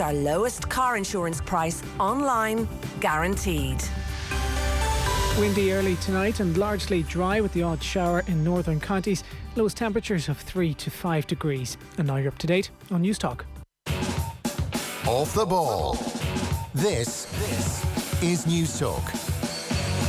Our lowest car insurance price online, guaranteed. Windy early tonight and largely dry with the odd shower in northern counties. Lowest temperatures of 3 to 5 degrees. And now you're up to date on News Talk. Off the ball. This is News Talk.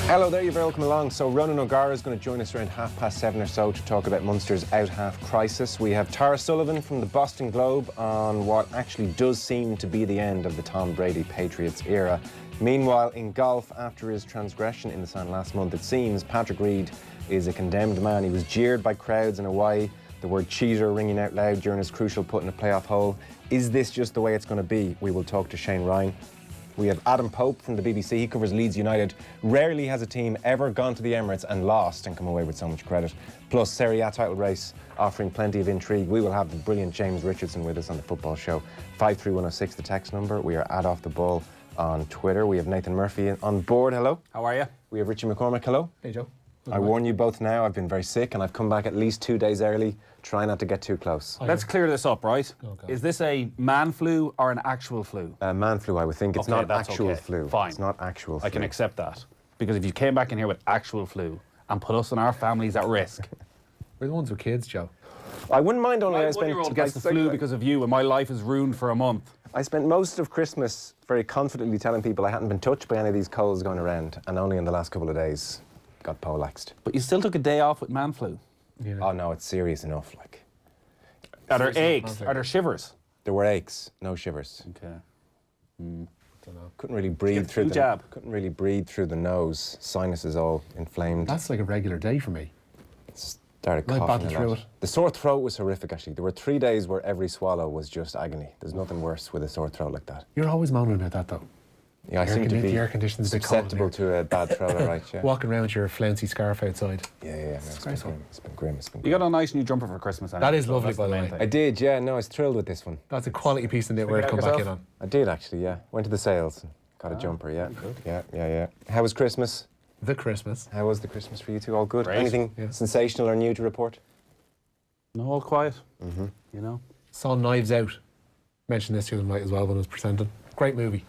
Hello there, you're very welcome along. So Ronan O'Gara is going to join us around 7:30 or so to talk about Munster's out-half crisis. We have Tara Sullivan from the Boston Globe on what actually does seem to be the end of the Tom Brady Patriots era. Meanwhile, in golf, after his transgression in the sand last month, it seems Patrick Reed is a condemned man. He was jeered by crowds in Hawaii, the word cheater ringing out loud during his crucial putt in a playoff hole. Is this just the way it's going to be? We will talk to Shane Ryan. We have Adam Pope from the BBC. He covers Leeds United. Rarely has a team ever gone to the Emirates and lost and come away with so much credit. Plus, Serie A title race offering plenty of intrigue. We will have the brilliant James Richardson with us on the football show. 53106, the text number. We are at Off the Ball on Twitter. We have Nathan Murphy on board. Hello. How are you? We have Richie McCormack. Hello. Hey, Joe. I warn you both now, I've been very sick and I've come back at least 2 days early. Try not to get too close. Let's clear this up, right? Okay. Is this a man flu or an actual flu? Man flu, I would think. It's not actual flu. Fine. It's not actual flu. I can accept that. Because if you came back in here with actual flu and put us and our families at risk. We're the ones with kids, Joe. I wouldn't mind only My I spent... 1-year-old gets the flu because of you and my life is ruined for a month. I spent most of Christmas very confidently telling people I hadn't been touched by any of these colds going around, and only in the last couple of days got poleaxed. But you still took a day off with man flu. Yeah. Oh no, it's serious enough. Like, Are there aches? Are there shivers? there were aches, no shivers. Okay. Couldn't really breathe through the jab? Couldn't really breathe through the nose. Sinuses all inflamed. That's like a regular day for me. Started Right, coughing battle a through lot. it. The sore throat was horrific. Actually, there were 3 days where every swallow was just agony. There's nothing worse with a sore throat like that. You're always moaning about that, though. Yeah, I seem to be the air conditioning's a bit cold susceptible to a bad throat, all right, yeah. Walking around with your flouncy scarf outside. Yeah, no, it's been grim. It's been grim. It's been You grim. got a nice new jumper for Christmas, That is lovely, That's by the main way. thing. I did, yeah. No, I was thrilled with this one. That's a quality piece of knitwear to come back in on. I did actually, yeah. Went to the sales, and got a jumper, yeah. Yeah. How was Christmas? The Christmas. How was the Christmas for you two? All good? Great. Anything sensational or new to report? No, all quiet. You know? Saw Knives Out. Mentioned this the other night as well when it was presented. Great movie.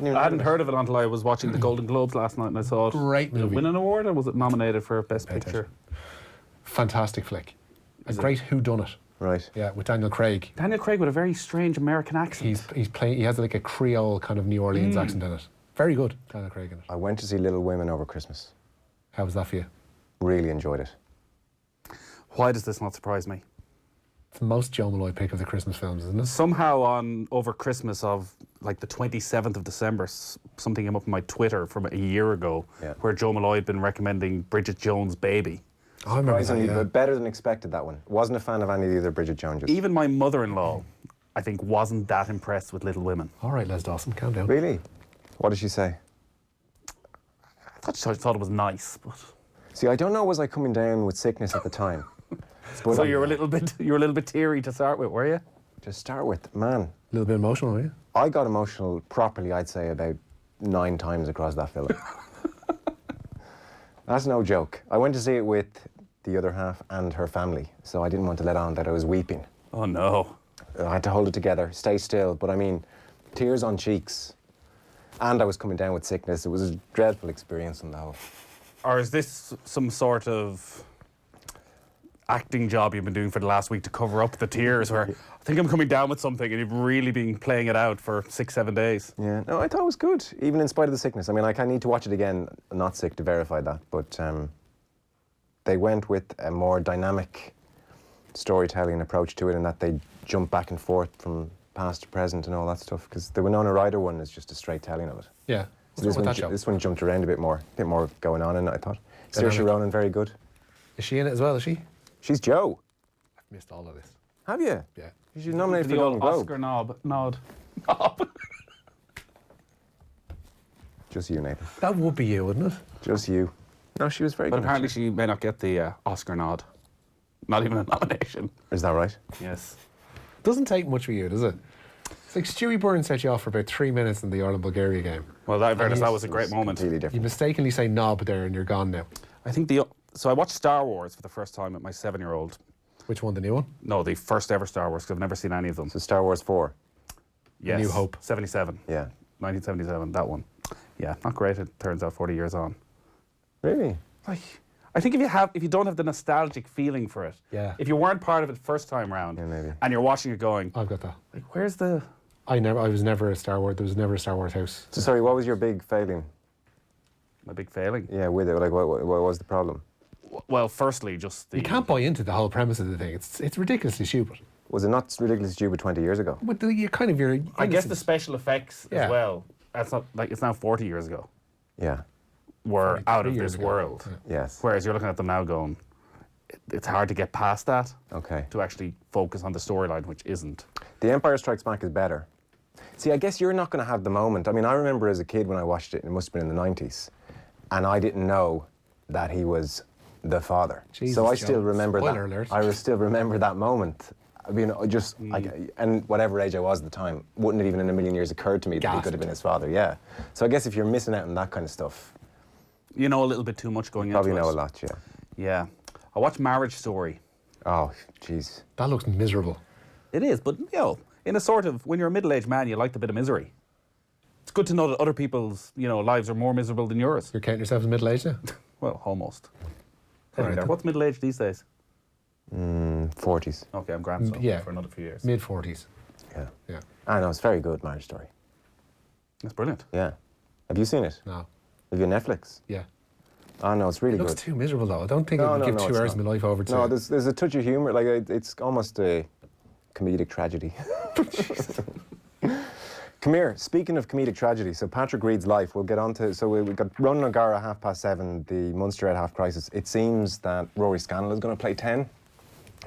I hadn't heard of it until I was watching the Golden Globes last night and I saw it. Great Did it movie. win an award or was it nominated for Best Picture? Fantastic flick. A great whodunit. Right. Yeah, with Daniel Craig. Daniel Craig with a very strange American accent. He's playing. He has like a Creole kind of New Orleans accent in it. Very good, Daniel Craig in it. I went to see Little Women over Christmas. How was that for you? Really enjoyed it. Why does this not surprise me? It's the most Joe Molloy pick of the Christmas films, isn't it? Somehow on over Christmas of like the 27th of December, something came up on my Twitter from a year ago where Joe Molloy had been recommending Bridget Jones' Baby. Oh, I remember that, Surprisingly, yeah. but better than expected, that one. Wasn't a fan of any of the other Bridget Joneses. Even my mother-in-law, I think, wasn't that impressed with Little Women. All right, Les Dawson, calm down. Really? What did she say? I thought it was nice, but... See, I don't know, was I coming down with sickness at the time? But So you were a little bit teary to start with, were you? to start with, man, A little bit emotional, were you? I got emotional properly, I'd say, about 9 times across that film. That's no joke. I went to see it with the other half and her family, so I didn't want to let on that I was weeping. Oh no. I had to hold it together, stay still, but I mean, tears on cheeks. And I was coming down with sickness. It was a dreadful experience on the whole. Or is this some sort of acting job you've been doing for the last week to cover up the tears where I think I'm coming down with something and you've really been playing it out for 6-7 days? Yeah, no, I thought it was good, even in spite of the sickness. I mean, like, I need to watch it again, not sick, to verify that. But they went with a more dynamic storytelling approach to it in that they jump back and forth from past to present and all that stuff, because the Winona Ryder one is just a straight telling of it. Yeah. So this one jumped around a bit more going on in it, I thought. Dynamic. Saoirse Ronan, very good. Is she in it as well, is she? She's Joe. I've missed all of this. Have you? Yeah. She's nominated for The the old Golden Globe. Oscar nod. Just you, Nathan. That would be you, wouldn't it? Just you. No, she was very But good. apparently she may not get the Oscar nod. Not even a nomination. Is that right? Yes. Doesn't take much for you, does it? It's like Stewie Byrne set you off for about 3 minutes in the Ireland-Bulgaria game. Well, that, in fairness, that was a great moment. Completely You different. mistakenly say knob there and you're gone now. I think so I watched Star Wars for the first time with my 7-year-old. Which one, the new one? No, the first ever Star Wars, because I've never seen any of them. So Star Wars 4. Yes. New Hope. 77. Yeah. 1977, that one. Yeah, not great, it turns out, 40 years on. Really? Like, I think if you don't have the nostalgic feeling for it, Yeah. if you weren't part of it first time round, Yeah, maybe. and you're watching it going, I've got that. like, where's the... I was never a Star Wars. There was never a Star Wars house. So sorry, what was your big failing? My big failing? Yeah, with it. Like, what was the problem? Well, firstly, just the... You can't buy into the whole premise of the thing. It's ridiculously stupid. Was it not ridiculously stupid 20 years ago? But you kind of, you're I guess the innocent. special effects Yeah. as well. That's not like it's now 40 years ago. Yeah. Were out of 43 years this ago. world. Yeah. Yes. Whereas you're looking at them now going, it's hard to get past that Okay. to actually focus on the storyline, which isn't. The Empire Strikes Back is better. See, I guess you're not going to have the moment. I mean, I remember as a kid when I watched it, it must have been in the 90s, and I didn't know that he was the father. Jesus, so I Joe. still remember Spoiler that. alert. I still remember that moment. I mean, and whatever age I was at the time, wouldn't it even in a million years occurred to me that he could have Gasped. been his father, yeah. So I guess if you're missing out on that kind of stuff, You know a little bit too much going probably into know it. a lot, yeah. Yeah. I watched Marriage Story. Oh, jeez. That looks miserable. It is, but, in a sort of, when you're a middle-aged man, you like the bit of misery. It's good to know that other people's, lives are more miserable than yours. You're counting yourself as middle-aged now? Well, almost. All right, then. What's middle-aged these days? 40s, Okay, I'm grand, so Yeah. for another few years. Mid-40s. yeah. Yeah. I know, it's very good, Marriage Story. That's brilliant. Yeah. Have you seen it? No. Have you Netflix? Yeah. Oh, no, it's really It looks good. too miserable, though. I don't think No, I would no, give no, 2 it's hours not. of my life over to... No, there's a touch of humour. Like, it's almost a comedic tragedy. Come here. Speaking of comedic tragedy, so Patrick Reed's life, we'll get on to... So we've got Ronan O'Gara, 7:30, the Munster at half crisis. It seems that Rory Scannell is going to play 10,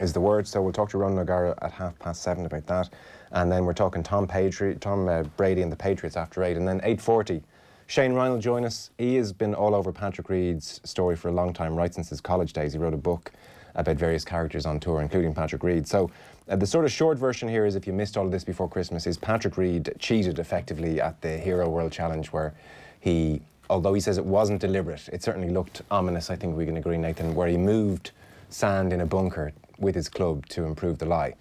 is the word. So we'll talk to Ronan O'Gara at 7:30 about that. And then we're talking Tom Brady and the Patriots after 8. And then 8:40, Shane Ryan will join us. He has been all over Patrick Reed's story for a long time, right since his college days. He wrote a book about various characters on tour, including Patrick Reed. So the sort of short version here is, if you missed all of this before Christmas, is Patrick Reed cheated effectively at the Hero World Challenge, where he, although he says it wasn't deliberate, it certainly looked ominous, I think we can agree, Nathan, where he moved sand in a bunker with his club to improve the lie.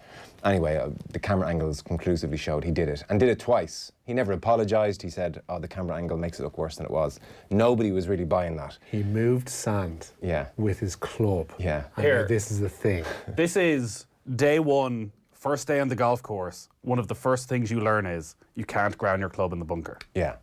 Anyway, the camera angles conclusively showed he did it, and did it twice. He never apologised. He said, the camera angle makes it look worse than it was. Nobody was really buying that. He moved sand Yeah. with his club. Yeah. And Here. this is the thing. This is day one, first day on the golf course. One of the first things you learn is you can't ground your club in the bunker. Yeah.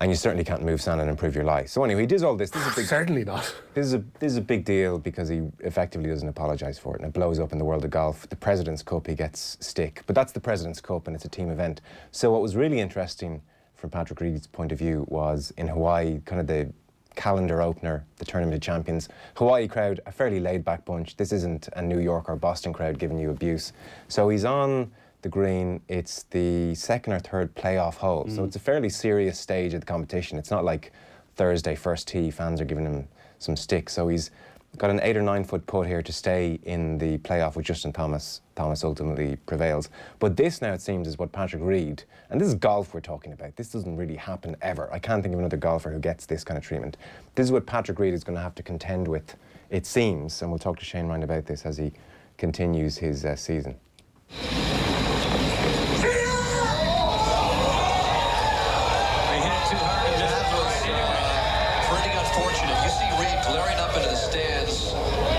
And you certainly can't move sand and improve your lie. So anyway, he does all this. This is a big... Certainly not. This is a big deal because he effectively doesn't apologise for it, and it blows up in the world of golf. The President's Cup, he gets stick, but that's the President's Cup and it's a team event. So what was really interesting from Patrick Reed's point of view was in Hawaii, kind of the calendar opener, the Tournament of Champions. Hawaii crowd, a fairly laid-back bunch. This isn't a New York or Boston crowd giving you abuse. So he's on the green. It's the second or third playoff hole. So it's a fairly serious stage of the competition. It's not like Thursday, first tee, fans are giving him some stick. So he's got an 8 or 9 foot putt here to stay in the playoff with Justin Thomas. Thomas ultimately prevails. But this now, it seems, is what Patrick Reed, and this is golf we're talking about. This doesn't really happen ever. I can't think of another golfer who gets this kind of treatment. This is what Patrick Reed is going to have to contend with, it seems, and we'll talk to Shane Ryan about this as he continues his season.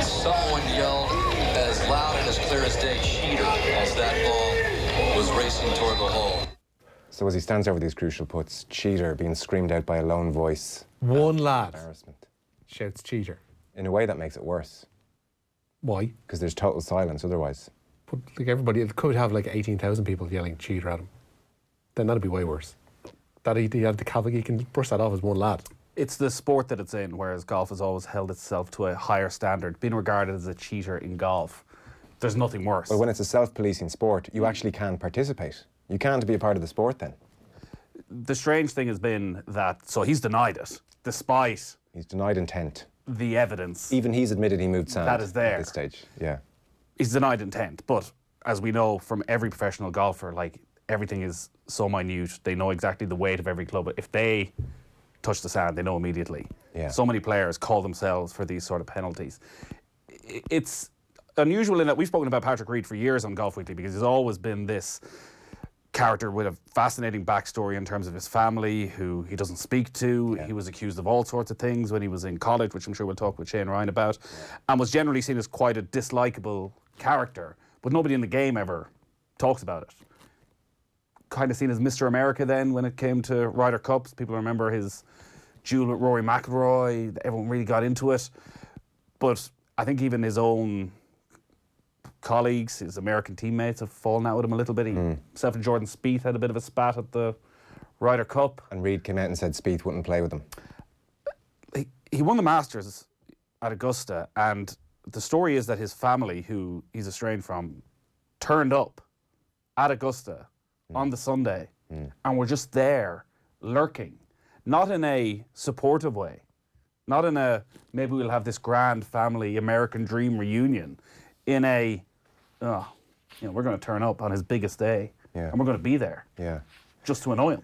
Someone yelled as loud and as clear as day, cheater, as that ball was racing toward the hole. So as he stands over these crucial putts, cheater being screamed out by a lone voice. One lad Embarrassment. shouts cheater. In a way that makes it worse, Why? because there's total silence otherwise. But like everybody, it could have like 18,000 people yelling cheater at him. Then that'd be way worse. That he had the cavalry, he can brush that off as one lad. It's the sport that it's in, whereas golf has always held itself to a higher standard. Being regarded as a cheater in golf, there's nothing worse. Well, when it's a self-policing sport, you actually can participate. You can't be a part of the sport then. The strange thing has been that, so he's denied it, despite He's denied intent. the evidence. Even he's admitted he moved sand That is there. at this stage. Yeah. He's denied intent, but as we know from every professional golfer, like, everything is so minute. They know exactly the weight of every club. If they touch the sand, they know immediately. Yeah. So many players call themselves for these sort of penalties. It's unusual in that we've spoken about Patrick Reed for years on Golf Weekly because he's always been this character with a fascinating backstory in terms of his family, who he doesn't speak to. Yeah. He was accused of all sorts of things when he was in college, which I'm sure we'll talk with Shane Ryan about, and was generally seen as quite a dislikable character, but nobody in the game ever talks about it. Kind of seen as Mr. America then when it came to Ryder Cups. People remember his duel with Rory McIlroy. Everyone really got into it. But I think even his own colleagues, his American teammates, have fallen out with him a little bit. Himself and Jordan Spieth had a bit of a spat at the Ryder Cup. And Reid came out and said Spieth wouldn't play with him. He won the Masters at Augusta, and the story is that his family, who he's estranged from, turned up at Augusta on the Sunday and were just there, lurking. Not in a supportive way, not in a, maybe we'll have this grand family American dream reunion, in a, we're going to turn up on his biggest day, and we're going to be there, just to annoy him.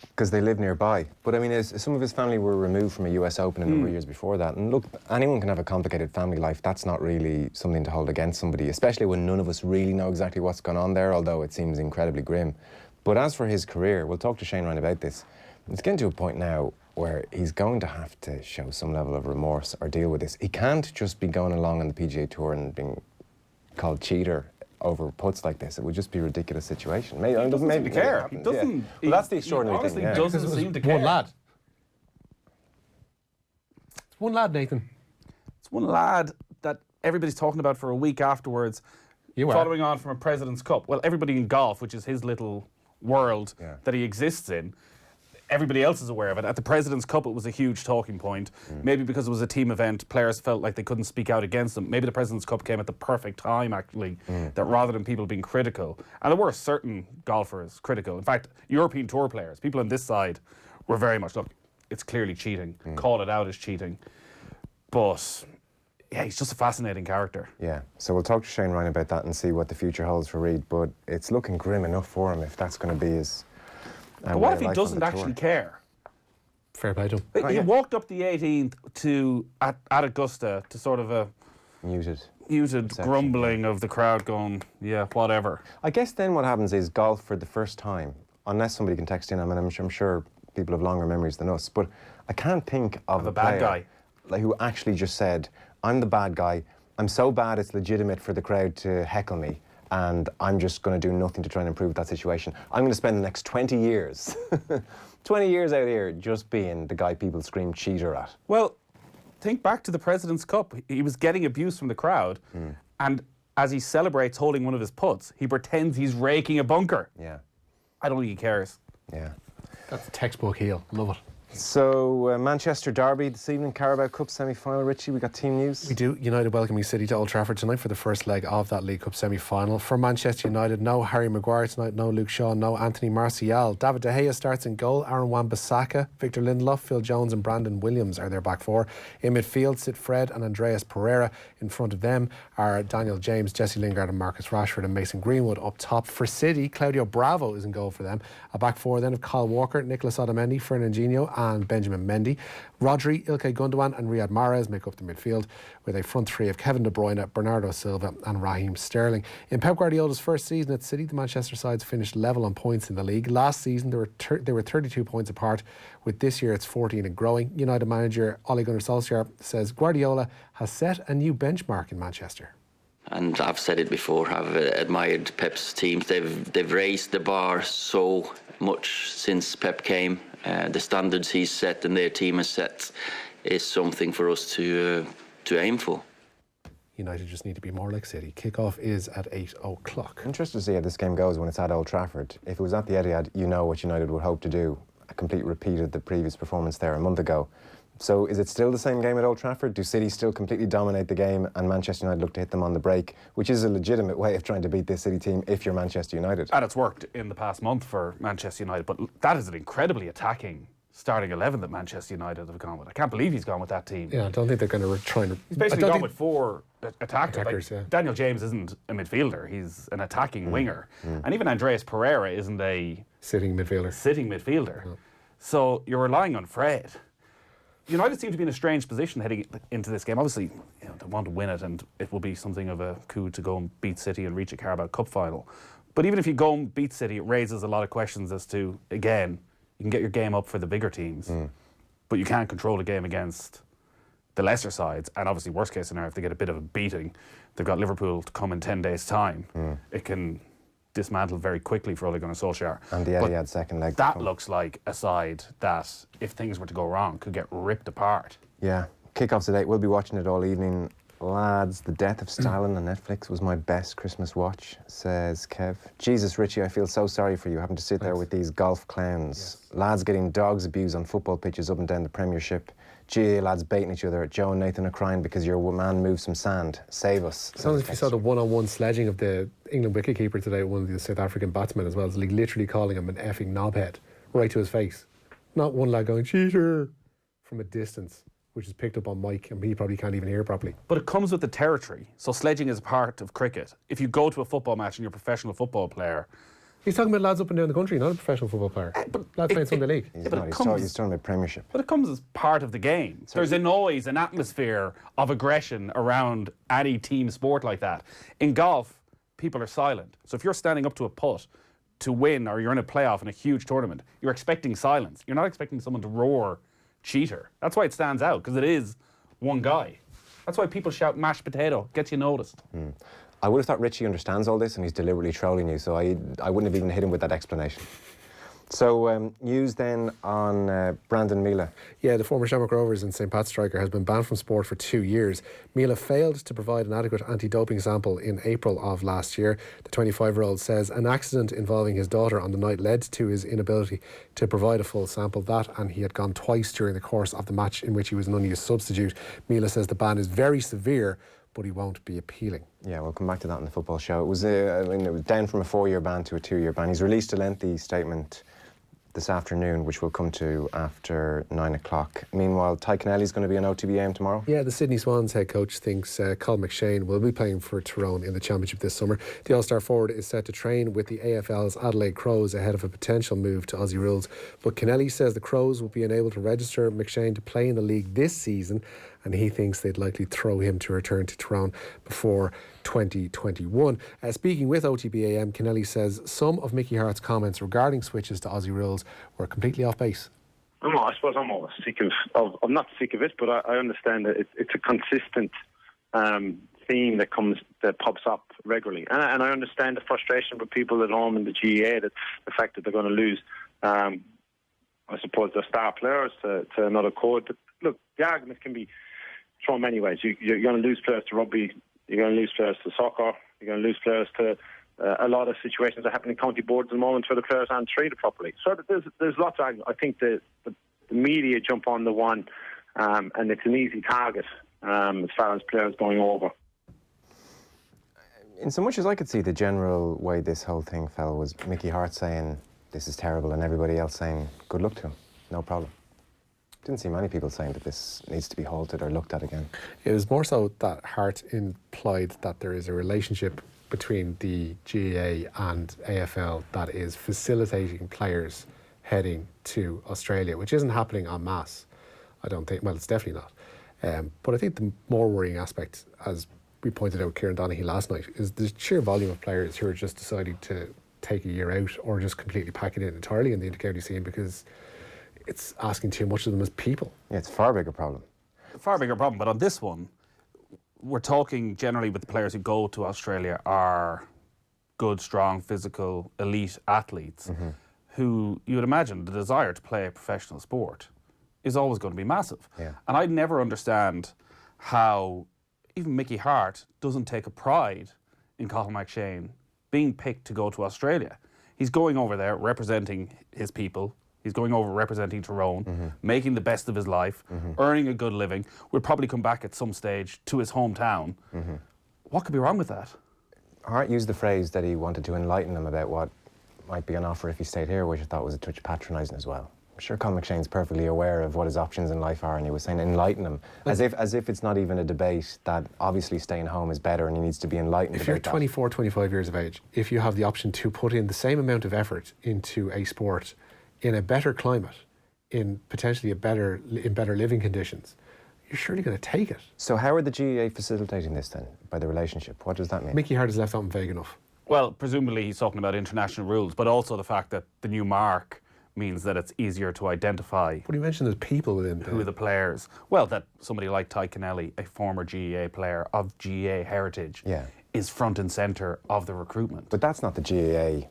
Because they live nearby. But I mean, some of his family were removed from a US Open a number of years before that. And look, anyone can have a complicated family life. That's not really something to hold against somebody, especially when none of us really know exactly what's going on there, although it seems incredibly grim. But as for his career, we'll talk to Shane Ryan about this. It's getting to a point now where he's going to have to show some level of remorse or deal with this. He can't just be going along on the PGA Tour and being called cheater over putts like this. It would just be a ridiculous situation. He doesn't seem to care. He doesn't. Well, that's the extraordinary thing. He honestly doesn't seem to care. One lad. It's one lad, Nathan. It's one lad that everybody's talking about for a week afterwards. Following on from a President's Cup. Well, everybody in golf, which is his little world that he exists in, everybody else is aware of it. At the President's Cup, it was a huge talking point. Maybe because it was a team event, players felt like they couldn't speak out against them. Maybe the President's Cup came at the perfect time, actually, that rather than people being critical, and there were certain golfers critical. In fact, European Tour players, people on this side, were very much, look, it's clearly cheating. Call it out as cheating. But yeah, he's just a fascinating character. Yeah, so we'll talk to Shane Ryan about that and see what the future holds for Reid, but it's looking grim enough for him if that's going to be his... But what if he doesn't actually care? Fair play to him. He walked up the 18th at Augusta to sort of a muted grumbling of the crowd going, yeah, whatever. I guess then what happens is golf for the first time, unless somebody can text in, I mean, I'm sure people have longer memories than us, but I can't think of a bad guy like who actually just said, I'm the bad guy, I'm so bad it's legitimate for the crowd to heckle me, and I'm just going to do nothing to try and improve that situation. I'm going to spend the next 20 years, 20 years out here just being the guy people scream cheater at. Well, think back to the President's Cup. He was getting abuse from the crowd, and as he celebrates holding one of his putts, he pretends he's raking a bunker. Yeah. I don't think he cares. Yeah. That's textbook heel. Love it. So, Manchester Derby this evening, Carabao Cup semi-final. Richie, we got team news? We do. United welcoming City to Old Trafford tonight for the first leg of that League Cup semi-final. For Manchester United, no Harry Maguire tonight, no Luke Shaw, no Anthony Martial. David De Gea starts in goal. Aaron Wan-Bissaka, Victor Lindelof, Phil Jones and Brandon Williams are their back four. In midfield sit Fred and Andreas Pereira. In front of them are Daniel James, Jesse Lingard and Marcus Rashford and Mason Greenwood up top. For City, Claudio Bravo is in goal for them. A back four then of Kyle Walker, Nicolas Otamendi, Fernandinho and Benjamin Mendy. Rodri, Ilkay Gundogan and Riyad Mahrez make up the midfield with a front three of Kevin De Bruyne, Bernardo Silva and Raheem Sterling. In Pep Guardiola's first season at City, the Manchester sides finished level on points in the league. Last season they were 32 points apart. With this year it's 14 and growing. United manager Ole Gunnar Solskjaer says Guardiola has set a new benchmark in Manchester. And I've said it before, I've admired Pep's teams. They've raised the bar so much since Pep came. The standards he's set and their team has set is something for us to aim for. United just need to be more like City. Kickoff is at 8 o'clock. Interested to see how this game goes when it's at Old Trafford. If it was at the Etihad, you know what United would hope to do. A complete repeat of the previous performance there a month ago. So is it still the same game at Old Trafford? Do City still completely dominate the game and Manchester United look to hit them on the break, which is a legitimate way of trying to beat this City team if you're Manchester United? And it's worked in the past month for Manchester United, but that is an incredibly attacking starting 11 that Manchester United have gone with. I can't believe he's gone with that team. Yeah, I don't think they're going to try and... He's basically gone with four attackers. Yeah. Daniel James isn't a midfielder, he's an attacking winger. And even Andreas Pereira isn't a... Sitting midfielder. Yeah. So you're relying on Fred. United seem to be in a strange position heading into this game. Obviously, they want to win it, and it will be something of a coup to go and beat City and reach a Carabao Cup final. But even if you go and beat City, it raises a lot of questions as to, again, you can get your game up for the bigger teams, but you can't control the game against the lesser sides. And obviously, worst case scenario, if they get a bit of a beating, they've got Liverpool to come in 10 days' time. It can dismantle very quickly for Ole Gunnar Solskjaer. And the Etihad second leg. That looks like a side that, if things were to go wrong, could get ripped apart. Yeah. Kickoffs today. We'll be watching it all evening. Lads, The Death of Stalin on Netflix was my best Christmas watch, says Kev. Jesus, Richie, I feel so sorry for you having to sit there with these golf clowns. Yes. Lads getting dogs abused on football pitches up and down the Premiership. GAA lads baiting each other. Joe and Nathan are crying because your man moved some sand. Save us. Sounds like you saw the one-on-one sledging of the England wicketkeeper today, one of the South African batsmen as well. It's like literally calling him an effing knobhead right to his face. Not one lad going, cheater, from a distance, which is picked up on mic and he probably can't even hear properly. But it comes with the territory. So sledging is a part of cricket. If you go to a football match and you're a professional football player... He's talking about lads up and down the country, not a professional football player. Lads playing Sunday League. He's talking about Premiership. But it comes as part of the game. There's a noise, an atmosphere of aggression around any team sport like that. In golf, people are silent. So if you're standing up to a putt to win, or you're in a playoff in a huge tournament, you're expecting silence. You're not expecting someone to roar cheater. That's why it stands out, because it is one guy. That's why people shout mashed potato, gets you noticed. I would have thought Richie understands all this and he's deliberately trolling you, so I wouldn't have even hit him with that explanation. So, news then on Brandon Miele. Yeah, the former Shamrock Rovers and St Pat's striker has been banned from sport for 2 years. Miele failed to provide an adequate anti-doping sample in April of last year. The 25-year-old says an accident involving his daughter on the night led to his inability to provide a full sample. That, and he had gone twice during the course of the match in which he was an unused substitute. Miele says the ban is very severe, but he won't be appealing. Yeah, we'll come back to that in the football show. It was down from a 4-year ban to a 2-year ban. He's released a lengthy statement this afternoon, which we'll come to after 9 o'clock. Meanwhile, Ty Kennelly's going to be on OTBAM tomorrow. Yeah, the Sydney Swans head coach thinks Colin McShane will be playing for Tyrone in the Championship this summer. The All-Star forward is set to train with the AFL's Adelaide Crows ahead of a potential move to Aussie rules. But Kennelly says the Crows will be unable to register McShane to play in the league this season, and he thinks they'd likely throw him to return to Tyrone before 2021. Speaking with OTBAM, Kennelly says some of Mickey Hart's comments regarding switches to Aussie rules were completely off base. I suppose I'm always sick of I'm not sick of it, but I understand that it's a consistent theme that pops up regularly. And I understand the frustration with people at home in the GAA, that the fact that they're going to lose, I suppose, their star players to another code. But look, the argument can be thrown many ways. You're going to lose players to rugby, you're going to lose players to soccer, you're going to lose players to a lot of situations that happen in county boards at the moment where the players aren't treated properly. So there's lots of argument. I think the media jump on the one, and it's an easy target as far as players going over. In so much as I could see, the general way this whole thing fell was Mickey Hart saying this is terrible and everybody else saying good luck to him, no problem. Didn't see many people saying that this needs to be halted or looked at again. It was more so that Hart implied that there is a relationship between the GAA and AFL that is facilitating players heading to Australia, which isn't happening en masse, I don't think. Well, it's definitely not. But I think the more worrying aspect, as we pointed out Kieran Donaghy last night, is the sheer volume of players who are just deciding to take a year out or just completely pack it in entirely in the inter-county scene, because it's asking too much of them as people. Yeah, it's a far bigger problem. Far bigger problem, but on this one, we're talking generally with the players who go to Australia are good, strong, physical, elite athletes who you would imagine the desire to play a professional sport is always going to be massive. Yeah. And I'd never understand how even Mickey Hart doesn't take a pride in Colin McShane being picked to go to Australia. He's going over there representing his people. He's going over representing Tyrone, making the best of his life, earning a good living. Will probably come back at some stage to his hometown. What could be wrong with that? Hart used the phrase that he wanted to enlighten them about what might be on offer if he stayed here, which I thought was a touch patronising as well. I'm sure Colin McShane's perfectly aware of what his options in life are, and he was saying enlighten him, as if it's not even a debate that obviously staying home is better and he needs to be enlightened about that. If you're 24, 25 years of age, if you have the option to put in the same amount of effort into a sport in a better climate, in potentially better living conditions, you're surely going to take it. So how are the GAA facilitating this then, by the relationship? What does that mean? Mickey Hart is left out vague enough. Well, presumably he's talking about international rules, but also the fact that the new mark means that it's easier to identify. But you mentioned there's people within who are the players. Well, that somebody like Ty Kennelly, a former GAA player of GAA heritage, is front and centre of the recruitment. But that's not the GAA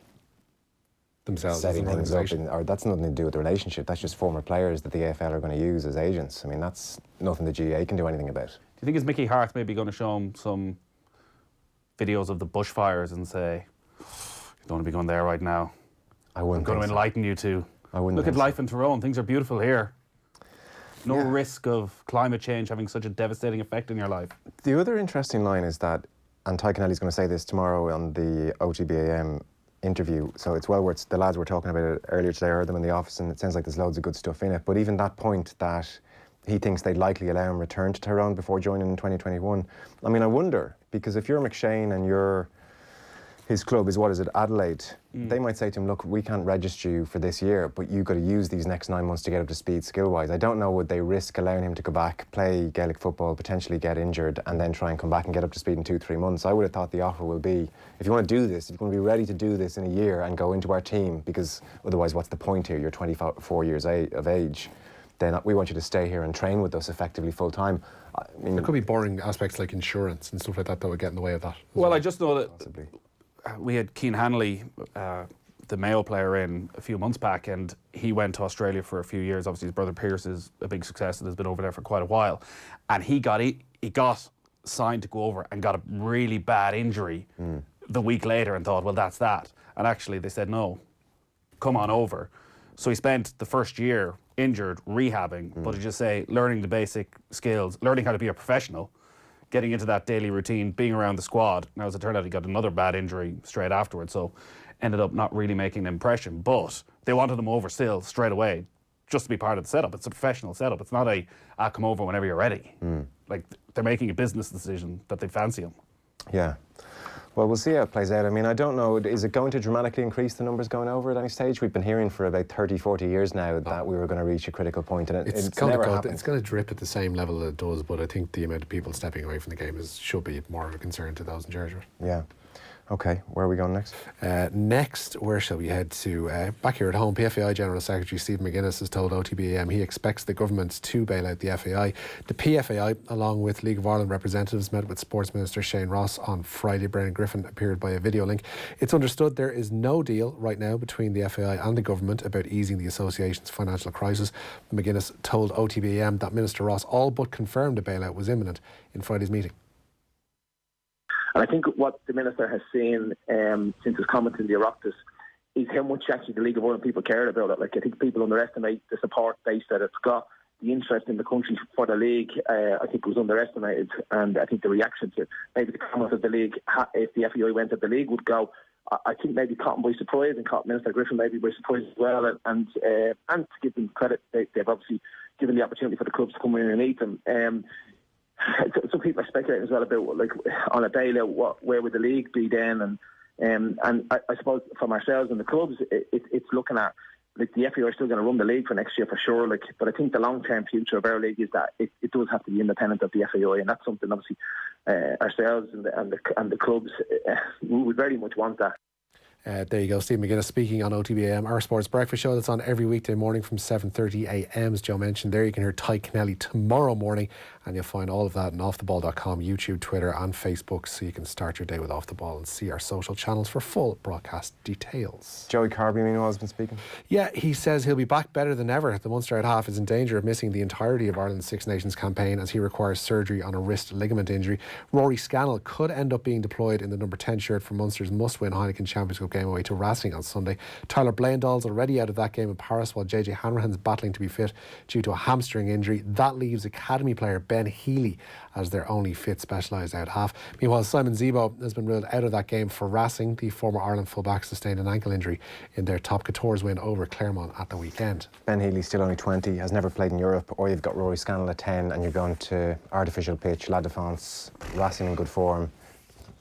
themselves setting things up, or that's nothing to do with the relationship. That's just former players that the AFL are going to use as agents. I mean, that's nothing the GAA can do anything about. Do you think is Mickey Hart maybe going to show him some videos of the bushfires and say, you don't want to be going there right now? I wouldn't. I'm going to enlighten you two. I wouldn't. Look at life in Tyrone. Things are beautiful here. No risk of climate change having such a devastating effect in your life. The other interesting line is that, and Ty Kennelly's going to say this tomorrow on the OTBAM interview, so it's well worth, the lads were talking about it earlier today, I heard them in the office, and it sounds like there's loads of good stuff in it, but even that point that he thinks they'd likely allow him return to Tyrone before joining in 2021. I mean, I wonder, because if you're McShane and his club is, what is it, Adelaide, they might say to him, look, we can't register you for this year, but you've got to use these next 9 months to get up to speed skill-wise. I don't know, would they risk allowing him to go back, play Gaelic football, potentially get injured, and then try and come back and get up to speed in 2-3 months? I would have thought the offer will be, if you want to do this, if you're going to be ready to do this in a year and go into our team, because otherwise what's the point here? You're 24 years of age. Then we want you to stay here and train with us effectively full time. I mean, there could be boring aspects like insurance and stuff like that would get in the way of that. Well, I just know that possibly. We had Keane Hanley, the Mayo player, in a few months back, and he went to Australia for a few years. Obviously, his brother Pierce is a big success and has been over there for quite a while. And he got signed to go over and got a really bad injury the week later and thought, well, that's that. And actually, they said, no, come on over. So he spent the first year injured, rehabbing, but to just say, learning the basic skills, learning how to be a professional, getting into that daily routine, being around the squad. Now, as it turned out, he got another bad injury straight afterwards, so ended up not really making an impression. But they wanted him over still straight away, just to be part of the setup. It's a professional setup. It's not come over whenever you're ready. Like, they're making a business decision that they fancy him. Yeah. Well, we'll see how it plays out. I mean, I don't know, is it going to dramatically increase the numbers going over at any stage? We've been hearing for about 30, 40 years now that we were going to reach a critical point, and it's never happened. It's going to drip at the same level that it does, but I think the amount of people stepping away from the game should be more of a concern to those in charge of it. Yeah. Okay, where are we going next? Next, where shall we head to? Back here at home, PFAI General Secretary Stephen McGuinness has told OTBAM he expects the government to bail out the FAI. The PFAI, along with League of Ireland representatives, met with Sports Minister Shane Ross on Friday. Brendan Griffin appeared by a video link. It's understood there is no deal right now between the FAI and the government about easing the association's financial crisis. McGuinness told OTBAM that Minister Ross all but confirmed a bailout was imminent in Friday's meeting. And I think what the Minister has seen since his comments in the Oireachtas is how much actually the League of Ireland people cared about it. Like, I think people underestimate the support base that it's got. The interest in the country for the league, I think, was underestimated. And I think the reaction to maybe the comments of the league, if the FAI went up, the league would go, I think maybe caught him by surprise, and caught Minister Griffin maybe by surprise as well. And to give them credit, they've obviously given the opportunity for the clubs to come in and meet them. Some people are speculating as well about, like, on a bailout, where would the league be then? And I suppose from ourselves and the clubs, it's looking at, like, the FAI are still going to run the league for next year for sure. Like, but I think the long-term future of our league is that it does have to be independent of the FAI, and that's something obviously ourselves and the clubs we would very much want that. There you go, Steve McGuinness speaking on OTBAM, our sports breakfast show that's on every weekday morning from 7:30am, as Joe mentioned there. You can hear Ty Kennelly tomorrow morning, and you'll find all of that on offtheball.com, YouTube, Twitter and Facebook, so you can start your day with Off the Ball and see our social channels for full broadcast details. Joey Carby, meanwhile, has been speaking. Yeah, he says he'll be back better than ever. The Munster at half is in danger of missing the entirety of Ireland's Six Nations campaign as he requires surgery on a wrist ligament injury. Rory Scannell could end up being deployed in the number 10 shirt for Munster's must-win Heineken Champions Cup game away to Racing on Sunday. Tyler Blaindahl's already out of that game in Paris, while JJ Hanrahan's battling to be fit due to a hamstring injury. That leaves academy player Ben Healy as their only fit specialised out half. Meanwhile, Simon Zebo has been ruled out of that game for Racing. The former Ireland fullback sustained an ankle injury in their Top Couture's win over Clermont at the weekend. Ben Healy's still only 20, has never played in Europe, or you've got Rory Scannell at 10 and you're going to artificial pitch, La Défense, Racing in good form,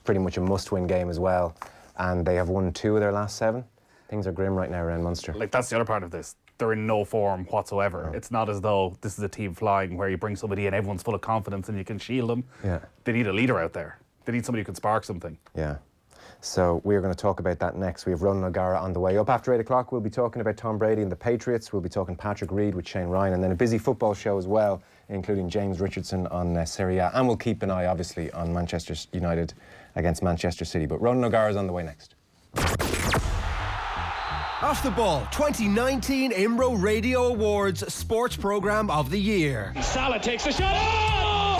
pretty much a must-win game as well. And they have won 2 of their last 7. Things are grim right now around Munster. Like, that's the other part of this. They're in no form whatsoever. No. It's not as though this is a team flying where you bring somebody in, everyone's full of confidence and you can shield them. Yeah. They need a leader out there. They need somebody who can spark something. Yeah. So we're going to talk about that next. We have Ronan O'Gara on the way up. After 8 o'clock, we'll be talking about Tom Brady and the Patriots. We'll be talking Patrick Reed with Shane Ryan, and then a busy football show as well, including James Richardson on Serie A. And we'll keep an eye, obviously, on Manchester United against Manchester City. But Ronan O'Gara is on the way next. Off the Ball 2019 IMRO Radio Awards Sports Programme of the Year. Salah takes the shot.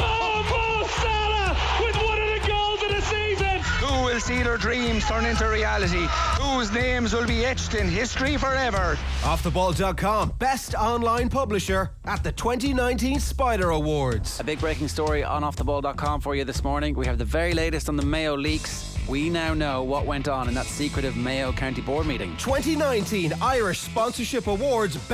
Oh, Mo Salah with one of the goals of the season. Who will see their dreams turn into reality? Whose names will be etched in history forever? Offtheball.com, best online publisher at the 2019 Spider Awards. A big breaking story on offtheball.com for you this morning. We have the very latest on the Mayo leaks. We now know what went on in that secretive Mayo County Board meeting. 2019 Irish Sponsorship Awards Best